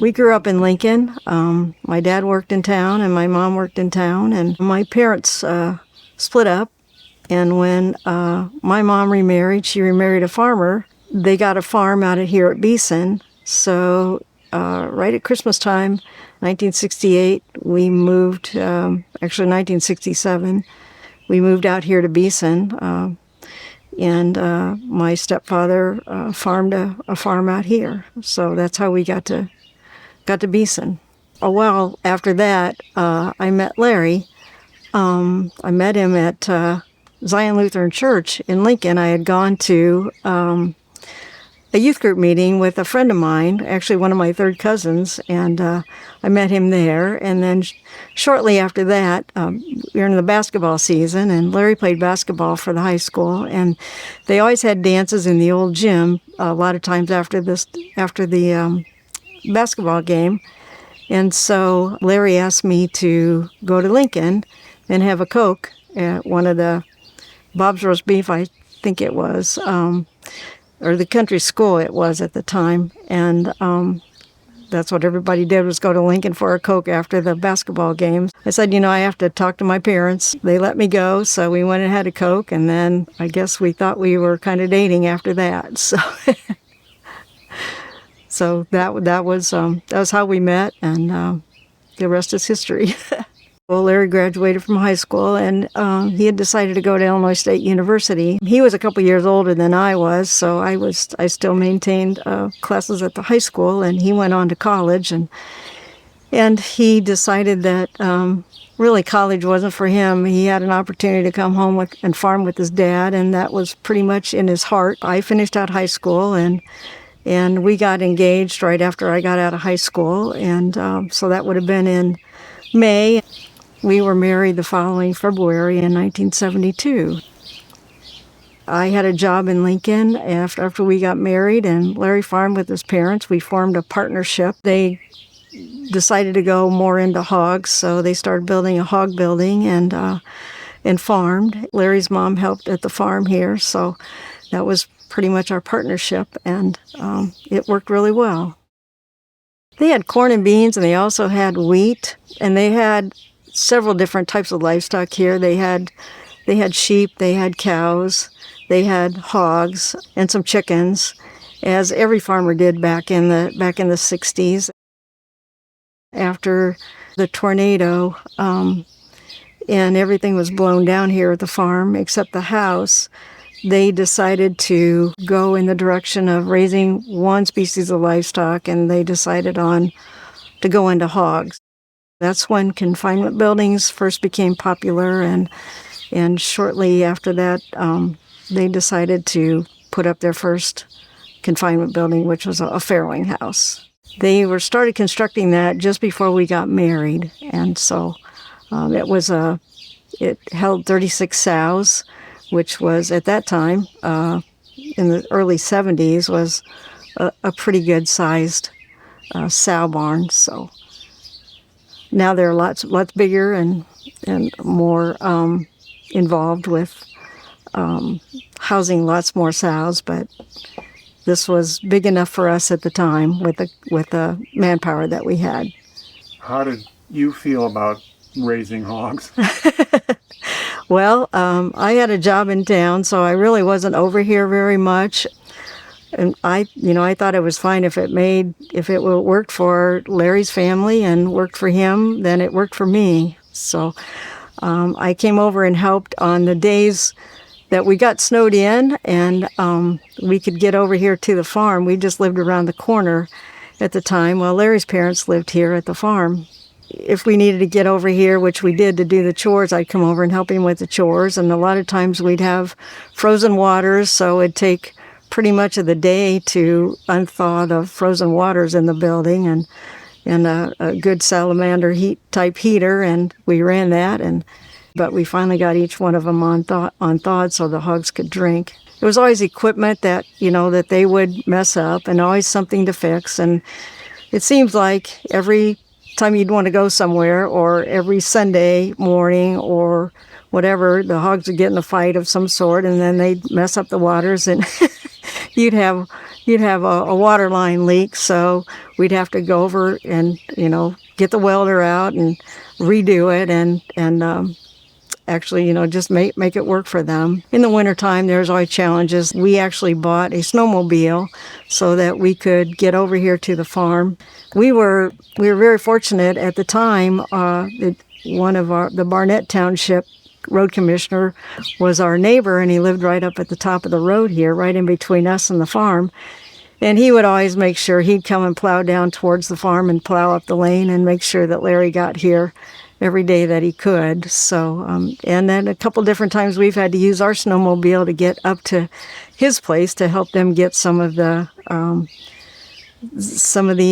We grew up in Lincoln. My dad worked in town and my mom worked in town, and my parents split up. And when my mom remarried, she remarried a farmer. They got a farm out here at Beeson. So right at Christmas time, 1968, we moved, actually 1967, we moved out here to Beeson. And my stepfather farmed a farm out here. So that's how we got to Beeson. A while after that, I met Larry. I met him at Zion Lutheran Church in Lincoln. I had gone to a youth group meeting with a friend of mine, actually one of my third cousins, and I met him there. And then shortly after that, we were in the basketball season, and Larry played basketball for the high school, and they always had dances in the old gym a lot of times after the basketball game. And so Larry asked me to go to Lincoln and have a Coke at one of the Bob's Roast Beef, I think it was, or the country school it was at the time. And that's what everybody did, was go to Lincoln for a Coke after the basketball games. I said, I have to talk to my parents. They let me go, so we went and had a Coke, and then I guess we thought we were kind of dating after that. So that was how we met, and the rest is history. Well, Larry graduated from high school, and he had decided to go to Illinois State University. He was a couple years older than I was, so I still maintained classes at the high school, and he went on to college, and he decided that really college wasn't for him. He had an opportunity to come home and farm with his dad, and that was pretty much in his heart. I finished out high school, and we got engaged right after I got out of high school, and so that would have been in May. We were married the following February in 1972. I had a job in Lincoln after we got married, and Larry farmed with his parents. We formed a partnership. They decided to go more into hogs, so they started building a hog building and farmed. Larry's mom helped at the farm here, so that was pretty much our partnership, and it worked really well. They had corn and beans, and they also had wheat, and they had several different types of livestock here. They had sheep, they had cows, they had hogs, and some chickens, as every farmer did back in the 60s. After the tornado, and everything was blown down here at the farm except the house, they decided to go in the direction of raising one species of livestock, and they decided to go into hogs. That's when confinement buildings first became popular, and shortly after that, they decided to put up their first confinement building, which was a farrowing house. They started constructing that just before we got married, and so it held 36 sows, which was at that time, in the early 70s, was a pretty good sized sow barn. So now they're lots bigger and more involved with housing lots more sows, but this was big enough for us at the time with the manpower that we had. How did you feel about raising hogs? Well, I had a job in town, so I really wasn't over here very much. And I thought it was fine if it worked for Larry's family and worked for him, then it worked for me. So I came over and helped on the days that we got snowed in, and we could get over here to the farm. We just lived around the corner at the time, while Larry's parents lived here at the farm. If we needed to get over here, which we did, to do the chores, I'd come over and help him with the chores. And a lot of times we'd have frozen waters, so it'd take pretty much of the day to unthaw the frozen waters in the building, and a good salamander type heater, and we ran that, but we finally got each one of them unthawed so the hogs could drink. There was always equipment that they would mess up, and always something to fix. And it seems like every time you'd want to go somewhere, or every Sunday morning or whatever, the hogs would get in a fight of some sort, and then they'd mess up the waters, and you'd have you'd have a water line leak, so we'd have to go over and, get the welder out and redo it and actually, just make it work for them. In the wintertime, there's always challenges. We actually bought a snowmobile so that we could get over here to the farm. We were very fortunate at the time. The Barnett Township road commissioner was our neighbor, and he lived right up at the top of the road here, right in between us and the farm. And he would always make sure he'd come and plow down towards the farm and plow up the lane and make sure that Larry got here every day that he could. So, and then a couple different times we've had to use our snowmobile to get up to his place to help them get some of the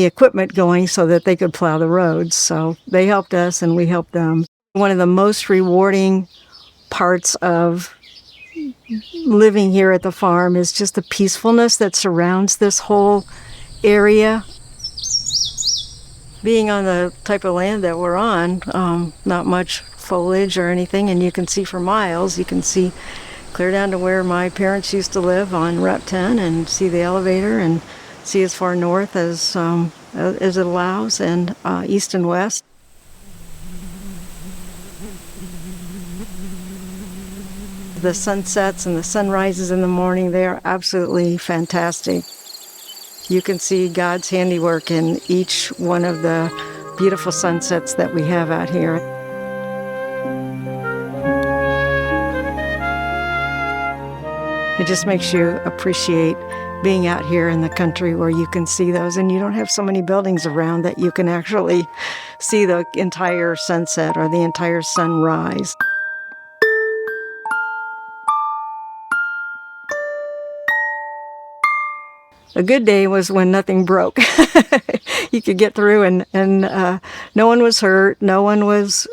equipment going so that they could plow the roads. So they helped us and we helped them. One of the most rewarding parts of living here at the farm is just the peacefulness that surrounds this whole area. Being on the type of land that we're on, not much foliage or anything, and you can see for miles. You can see clear down to where my parents used to live on Route 10 and see the elevator and see as far north as it allows, and east and west. The sunsets and the sunrises in the morning, they are absolutely fantastic. You can see God's handiwork in each one of the beautiful sunsets that we have out here. It just makes you appreciate being out here in the country where you can see those, and you don't have so many buildings around that you can actually see the entire sunset or the entire sunrise. A good day was when nothing broke. You could get through and no one was hurt. No one was,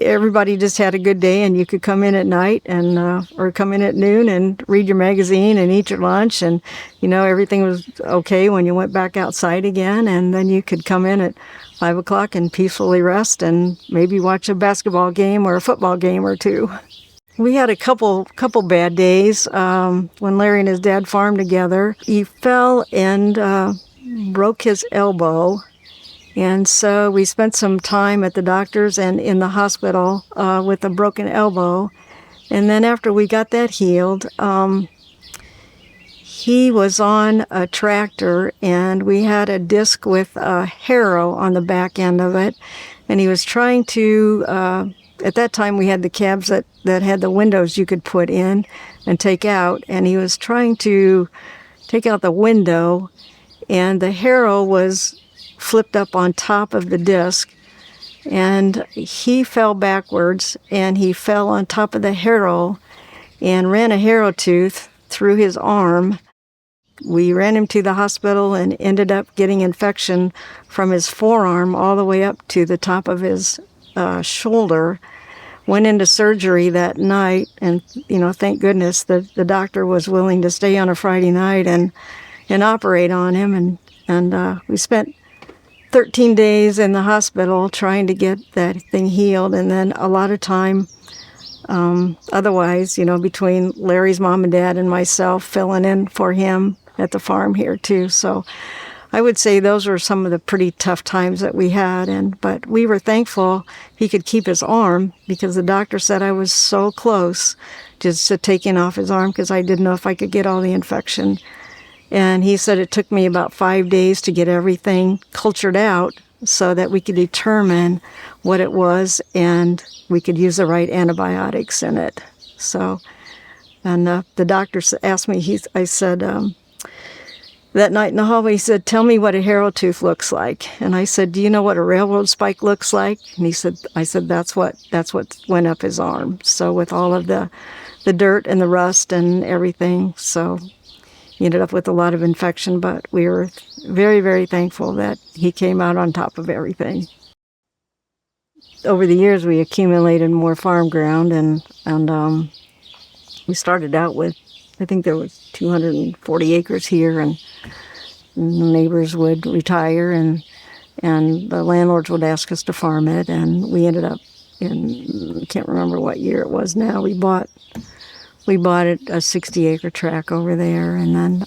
everybody just had a good day, and you could come in at night and or come in at noon and read your magazine and eat your lunch, and everything was okay when you went back outside again, and then you could come in at 5 o'clock and peacefully rest and maybe watch a basketball game or a football game or two. We had a couple bad days when Larry and his dad farmed together. He fell and broke his elbow, and so we spent some time at the doctor's and in the hospital with a broken elbow. And then after we got that healed, he was on a tractor, and we had a disc with a harrow on the back end of it, and he was trying to at that time, we had the cabs that had the windows you could put in and take out, and he was trying to take out the window, and the harrow was flipped up on top of the disc, and he fell backwards, and he fell on top of the harrow and ran a harrow tooth through his arm. We ran him to the hospital and ended up getting infection from his forearm all the way up to the top of his shoulder. Went into surgery that night, and thank goodness the doctor was willing to stay on a Friday night and operate on him, and we spent 13 days in the hospital trying to get that thing healed, and then a lot of time otherwise, between Larry's mom and dad and myself filling in for him at the farm here too. So I would say those were some of the pretty tough times that we had, but we were thankful he could keep his arm, because the doctor said I was so close just to taking off his arm because I didn't know if I could get all the infection. And he said it took me about 5 days to get everything cultured out so that we could determine what it was and we could use the right antibiotics in it. So, and the doctor asked me, I said, that night in the hallway, he said, "Tell me what a harrow tooth looks like." And I said, "Do you know what a railroad spike looks like?" And I said, that's what went up his arm. So with all of the dirt and the rust and everything, so he ended up with a lot of infection, but we were very, very thankful that he came out on top of everything. Over the years, we accumulated more farm ground, and we started out with, I think there was 240 acres here, and the neighbors would retire, and the landlords would ask us to farm it, and we ended up I can't remember what year it was now, we bought we bought a 60-acre tract over there, and then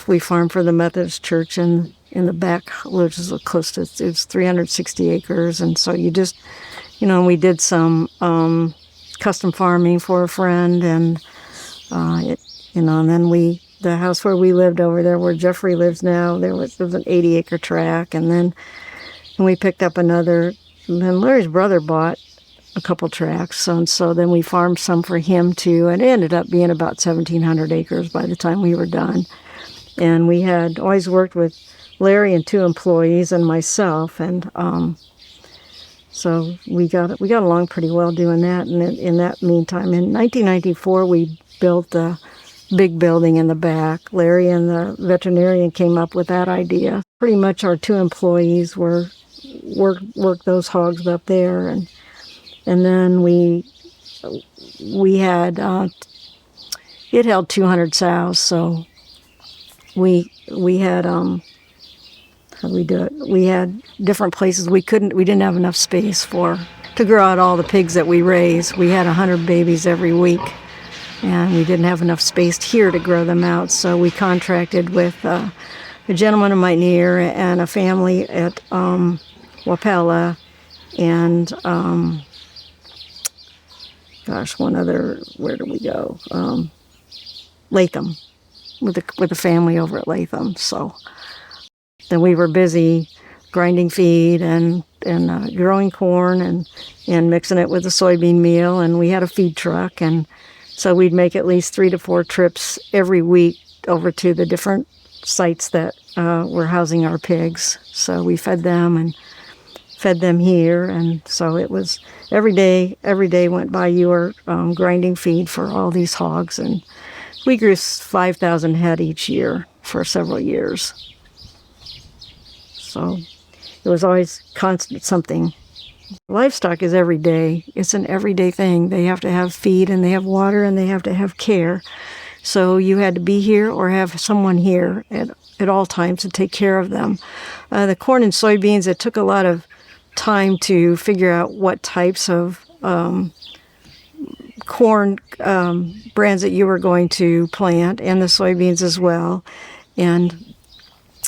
we farmed for the Methodist Church in the back, which is close to, it was 360 acres. And so you just, we did some custom farming for a friend, and and then the house where we lived over there, where Jeffrey lives now, there was an 80-acre tract, and then we picked up another. And then Larry's brother bought a couple tracts, and so then we farmed some for him too, and it ended up being about 1,700 acres by the time we were done. And we had always worked with Larry and 2 employees and myself, and so we got along pretty well doing that. And in that meantime, in 1994, we built the big building in the back. Larry and the veterinarian came up with that idea. Pretty much our 2 employees worked those hogs up there, and then we had it held 200 sows, so we had how do we do it? We had different places we didn't have enough space to grow out all the pigs that we raised. We had 100 babies every week, and we didn't have enough space here to grow them out, so we contracted with a gentleman in Minear and a family at Wapella, and one other, where do we go? Latham, with a family over at Latham. So then we were busy grinding feed and growing corn and mixing it with the soybean meal, and we had a feed truck, and so we'd make at least 3 to 4 trips every week over to the different sites that were housing our pigs. So we fed them here, and so it was every day went by, you were grinding feed for all these hogs, and we grew 5,000 head each year for several years. So it was always constant something. Livestock is every day. It's an everyday thing. They have to have feed, and they have water, and they have to have care. So you had to be here or have someone here at all times to take care of them. The corn and soybeans, it took a lot of time to figure out what types of corn brands that you were going to plant, and the soybeans as well. And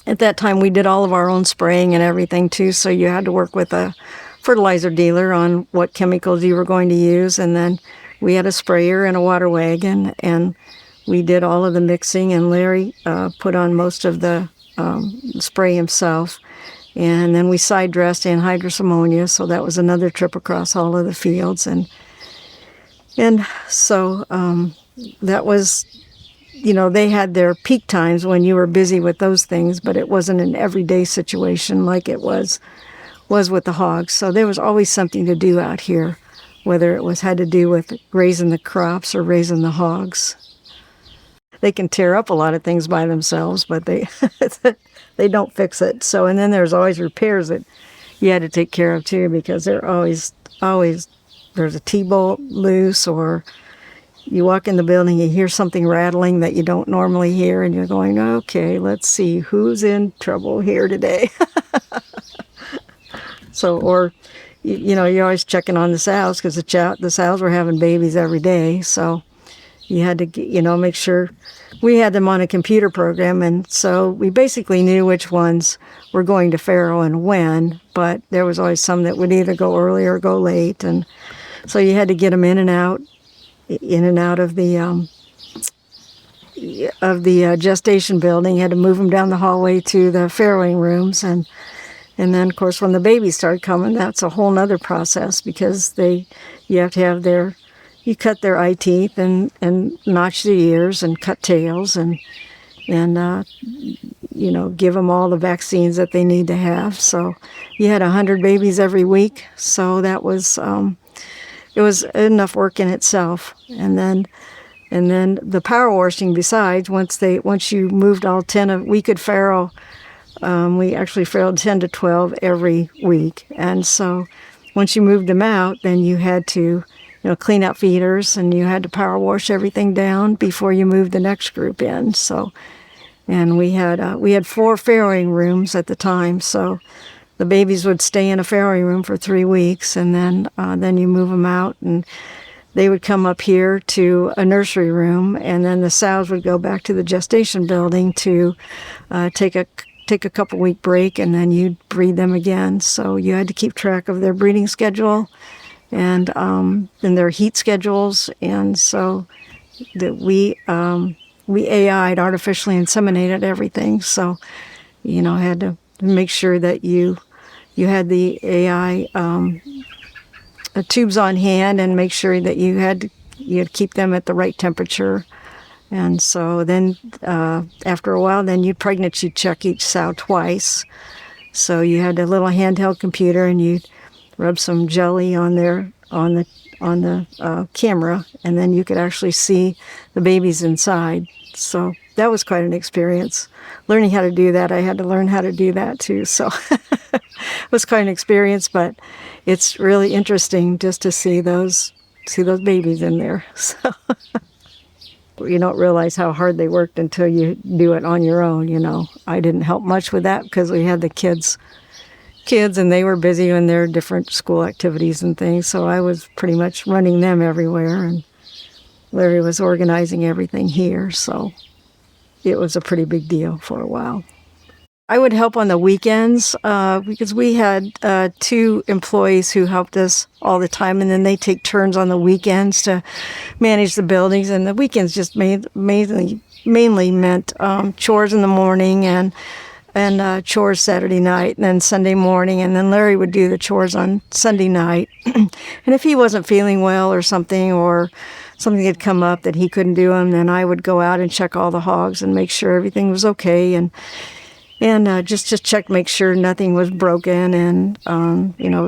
at that time, we did all of our own spraying and everything too, so you had to work with a fertilizer dealer on what chemicals you were going to use. And then we had a sprayer and a water wagon, and we did all of the mixing, and Larry put on most of the spray himself. And then we side dressed anhydrous ammonia, so that was another trip across all of the fields. And so that was, they had their peak times when you were busy with those things, but it wasn't an everyday situation like it was with the hogs. So there was always something to do out here, whether it had to do with raising the crops or raising the hogs. They can tear up a lot of things by themselves, but they don't fix it. So, and then there's always repairs that you had to take care of too, because there's a T-bolt loose, or you walk in the building, you hear something rattling that you don't normally hear, and you're going, okay, let's see who's in trouble here today. So, or you're always checking on the sows, because the sows were having babies every day, so you had to, make sure. We had them on a computer program, and so we basically knew which ones were going to farrow and when, but there was always some that would either go early or go late, and so you had to get them in and out of the gestation building. You had to move them down the hallway to the farrowing rooms, and then, of course, when the babies started coming, that's a whole nother process, because you have to have you cut their eye teeth and notch the ears and cut tails and give them all the vaccines that they need to have. So you had 100 babies every week. So that was, it was enough work in itself. And then the power washing, besides, once you moved all 10 we could farrow, we actually farrowed 10 to 12 every week. And so once you moved them out, then you had to clean out feeders, and you had to power wash everything down before you moved the next group in. So, and we had 4 farrowing rooms at the time. So the babies would stay in a farrowing room for 3 weeks, and then you move them out. And they would come up here to a nursery room, and then the sows would go back to the gestation building to take a couple week break, and then you'd breed them again. So you had to keep track of their breeding schedule and their heat schedules, and so that we AI'd, artificially inseminated everything. So had to make sure that you had the AI tubes on hand, and make sure that you'd keep them at the right temperature. And so then after a while, then you'd pregnancy check each sow twice. So you had a little handheld computer, and you'd rub some jelly on the camera, and then you could actually see the babies inside. So that was quite an experience. Learning how to do that, I had to learn how to do that too. So it was quite an experience, but it's really interesting just to see those babies in there. So you don't realize how hard they worked until you do it on your own. I didn't help much with that because we had the kids, and they were busy in their different school activities and things. So I was pretty much running them everywhere, and Larry was organizing everything here. So it was a pretty big deal for a while. I would help on the weekends because we had 2 employees who helped us all the time, and then they take turns on the weekends to manage the buildings. And the weekends just mainly meant chores in the morning and chores Saturday night, and then Sunday morning, and then Larry would do the chores on Sunday night. And if he wasn't feeling well or something had come up that he couldn't do them, then I would go out and check all the hogs and make sure everything was okay, and just check, make sure nothing was broken, and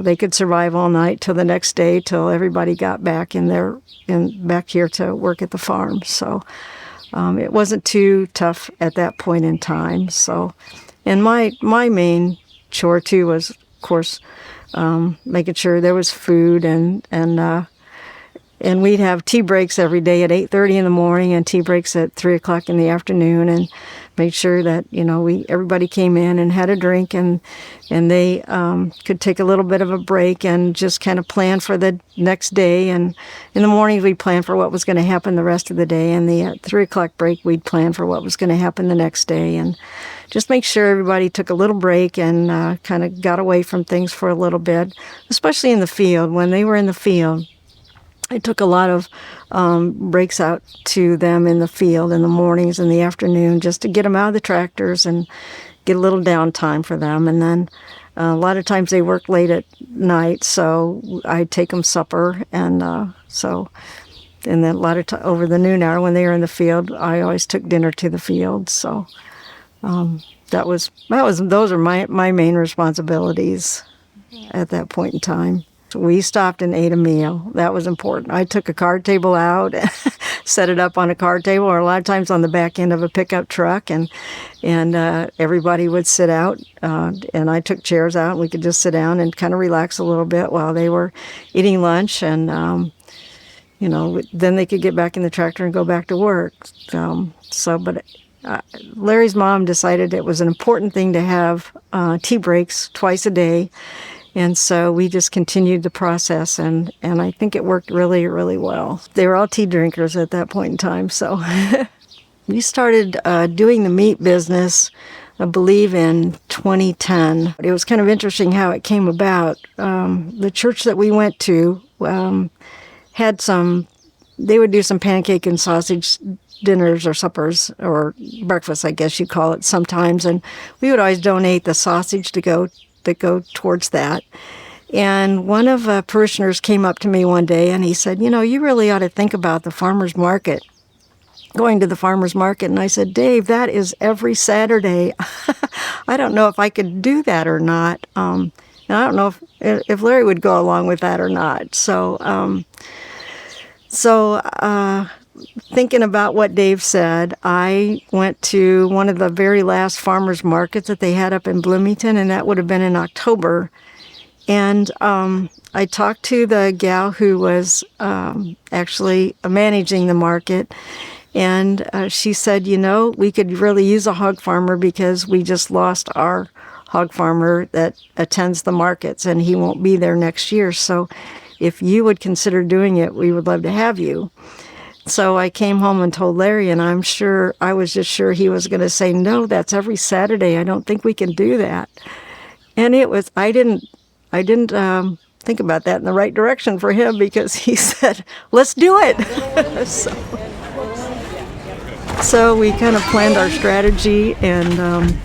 they could survive all night till the next day, till everybody got back back here to work at the farm. So it wasn't too tough at that point in time. So, and my main chore too was, of course, making sure there was food, and we'd have tea breaks every day at 8:30 in the morning and tea breaks at 3 o'clock in the afternoon, and made sure that everybody came in and had a drink, and they could take a little bit of a break and just kind of plan for the next day. And in the mornings we'd plan for what was going to happen the rest of the day, and the 3 o'clock break we'd plan for what was going to happen the next day, and just make sure everybody took a little break and kind of got away from things for a little bit, especially in the field. When they were in the field, I took a lot of breaks out to them in the field in the mornings and the afternoon, just to get them out of the tractors and get a little downtime for them. And then a lot of times they worked late at night, so I'd take them supper. And and then a lot of over the noon hour when they were in the field, I always took dinner to the field. So those are my main responsibilities at that point in time. We stopped and ate a meal. That was important. I took a card table out, set it up on a card table, or a lot of times on the back end of a pickup truck, and everybody would sit out, and I took chairs out, and we could just sit down and kind of relax a little bit while they were eating lunch, and then they could get back in the tractor and go back to work. But Larry's mom decided it was an important thing to have tea breaks twice a day. And so we just continued the process, and I think it worked really, really well. They were all tea drinkers at that point in time. So we started doing the meat business, I believe, in 2010. It was kind of interesting how it came about. The church that we went to they would do some pancake and sausage dinners or suppers, or breakfast, I guess you'd call it sometimes. And we would always donate the sausage that go towards that. And one of the parishioners came up to me one day and he said, you really ought to think about the farmer's market, going to the farmer's market. And I said, Dave, that is every Saturday. I don't know if I could do that or not. And I don't know if Larry would go along with that or not. So thinking about what Dave said, I went to one of the very last farmers markets that they had up in Bloomington, and that would have been in October. And I talked to the gal who was actually managing the market, and she said, we could really use a hog farmer because we just lost our hog farmer that attends the markets, and he won't be there next year. So if you would consider doing it, we would love to have you. So I came home and told Larry, and I was just sure he was going to say, no, that's every Saturday. I don't think we can do that. And I didn't think about that in the right direction for him, because he said, let's do it. So we kind of planned our strategy, and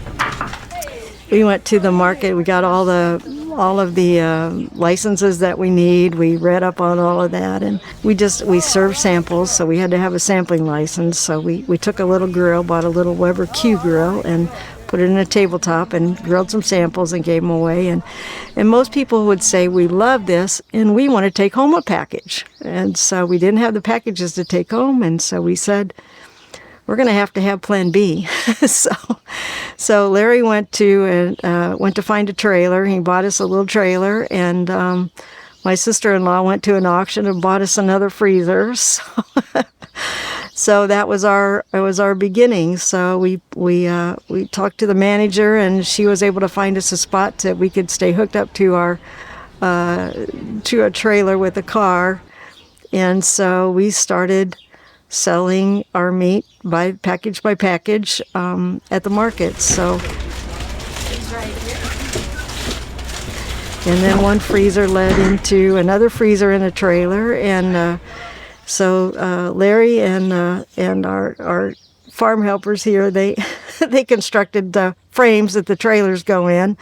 we went to the market. We got all of the licenses that we need. We read up on all of that, and we served samples, so we had to have a sampling license. So we took a little grill, bought a little Weber Q grill, and put it in a tabletop and grilled some samples and gave them away. And most people would say, we love this and we want to take home a package. And so we didn't have the packages to take home, and so we said, we're going to have plan B. So Larry went to find a trailer. He bought us a little trailer, and my sister-in-law went to an auction and bought us another freezer. So that was our beginning. So we talked to the manager, and she was able to find us a spot that we could stay hooked up to to a trailer with a car, and so we started selling our meat by package at the market. So, and then one freezer led into another freezer in a trailer, and so Larry and our farm helpers here, they constructed the frames that the trailers go in,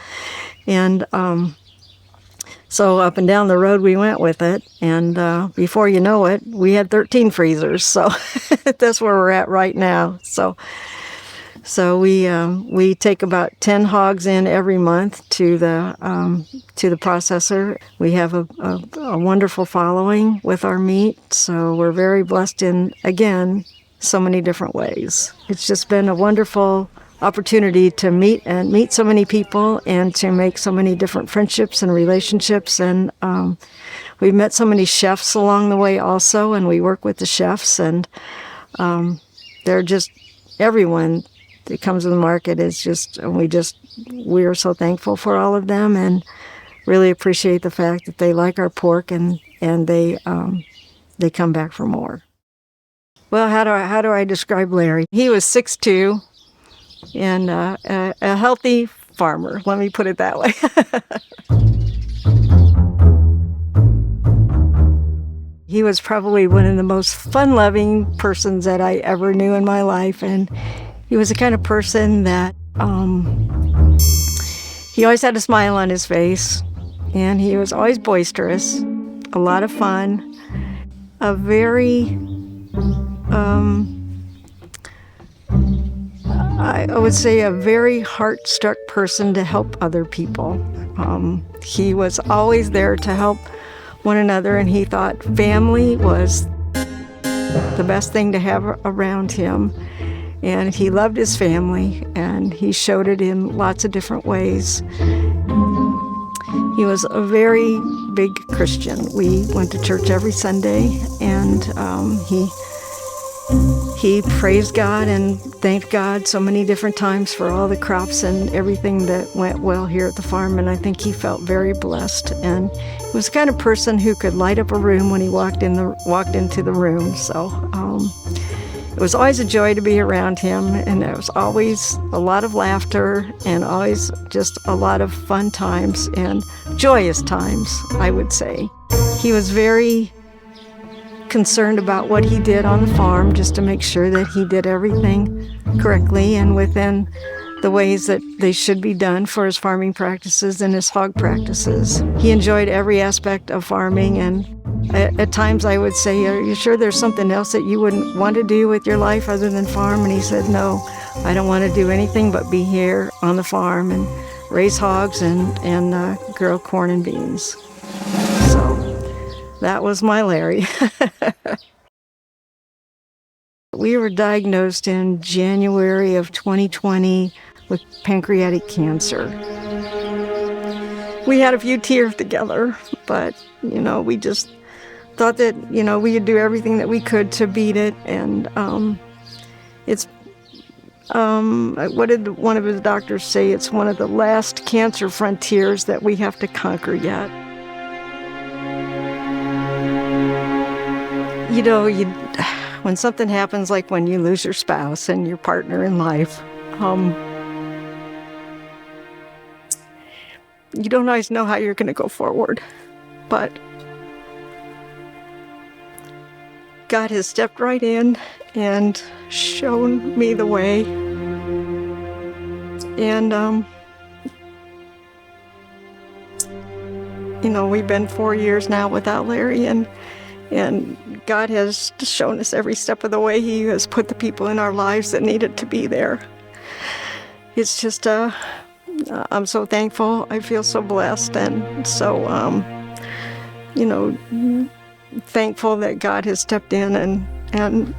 and so up and down the road we went with it, and before you know it, we had 13 freezers. So that's where we're at right now. So we take about 10 hogs in every month to the processor. We have a wonderful following with our meat, so we're very blessed in, again, so many different ways. It's just been a wonderful opportunity to meet so many people and to make so many different friendships and relationships, and we've met so many chefs along the way also, and we work with the chefs, and they're just, everyone that comes to the market is just, we are so thankful for all of them, and really appreciate the fact that they like our pork, and they come back for more. Well, how do I describe Larry? He was 6'2", and a healthy farmer, let me put it that way. He was probably one of the most fun-loving persons that I ever knew in my life, and he was the kind of person that he always had a smile on his face, and he was always boisterous, a lot of fun, a very I would say a very heart-struck person to help other people. He was always there to help one another, and he thought family was the best thing to have around him. And he loved his family, and he showed it in lots of different ways. He was a very big Christian. We went to church every Sunday, and he praised God and thanked God so many different times for all the crops and everything that went well here at the farm, and I think he felt very blessed. And he was the kind of person who could light up a room when he walked into the room. So it was always a joy to be around him, and there was always a lot of laughter and always just a lot of fun times and joyous times, I would say. He was very concerned about what he did on the farm, just to make sure that he did everything correctly and within the ways that they should be done for his farming practices and his hog practices. He enjoyed every aspect of farming, and at times I would say, are you sure there's something else that you wouldn't want to do with your life other than farm? And he said, no, I don't want to do anything but be here on the farm and raise hogs and grow corn and beans. So that was my Larry. We were diagnosed in January of 2020 with pancreatic cancer. We had a few tears together, but, we just thought that, we could do everything that we could to beat it. And it's, what did one of his doctors say? It's one of the last cancer frontiers that we have to conquer yet. You know, when something happens, like when you lose your spouse and your partner in life, you don't always know how you're going to go forward. But God has stepped right in and shown me the way. And, you know, we've been 4 years now without Larry, and God has shown us every step of the way. He has put the people in our lives that needed to be there. It's just, I'm so thankful. I feel so blessed, and so, you know, thankful that God has stepped in and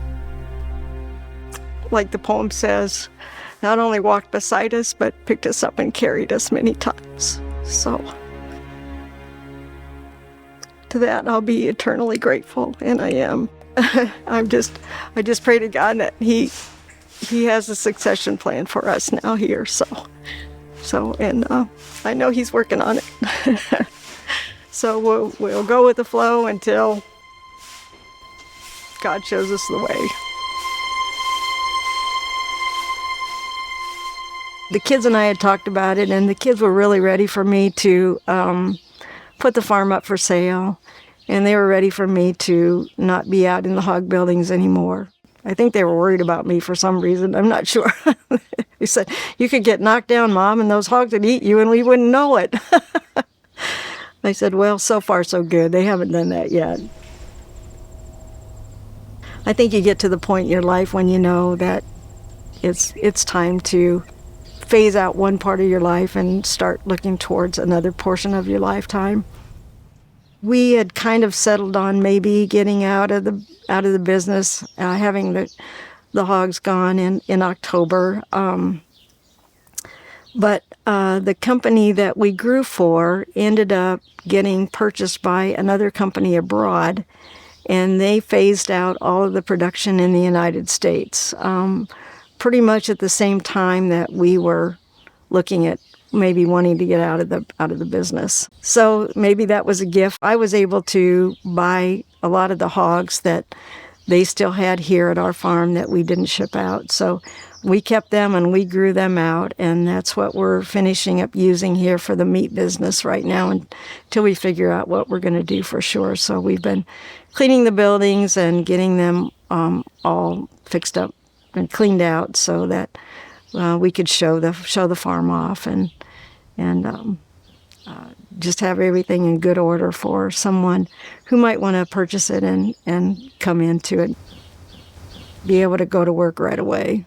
like the poem says, not only walked beside us, but picked us up and carried us many times. So to that, I'll be eternally grateful, and I am. I just pray to God that He has a succession plan for us now here. So, and I know He's working on it. So we'll go with the flow until God shows us the way. The kids and I had talked about it, and the kids were really ready for me to put the farm up for sale, and they were ready for me to not be out in the hog buildings anymore. I think they were worried about me for some reason. I'm not sure. They said, "You could get knocked down, Mom, and those hogs would eat you, and we wouldn't know it." I said, "Well, so far so good. They haven't done that yet." I think you get to the point in your life when you know that it's time to phase out one part of your life and start looking towards another portion of your lifetime. We had kind of settled on maybe getting out of the business, having the hogs gone in October. But the company that we grew for ended up getting purchased by another company abroad, and they phased out all of the production in the United States. Pretty much at the same time that we were looking at maybe wanting to get out of the business. So maybe that was a gift. I was able to buy a lot of the hogs that they still had here at our farm that we didn't ship out. So we kept them and we grew them out, and that's what we're finishing up using here for the meat business right now until we figure out what we're going to do for sure. So we've been cleaning the buildings and getting them all fixed up and cleaned out so that we could show the farm off and just have everything in good order for someone who might want to purchase it and come into it, be able to go to work right away.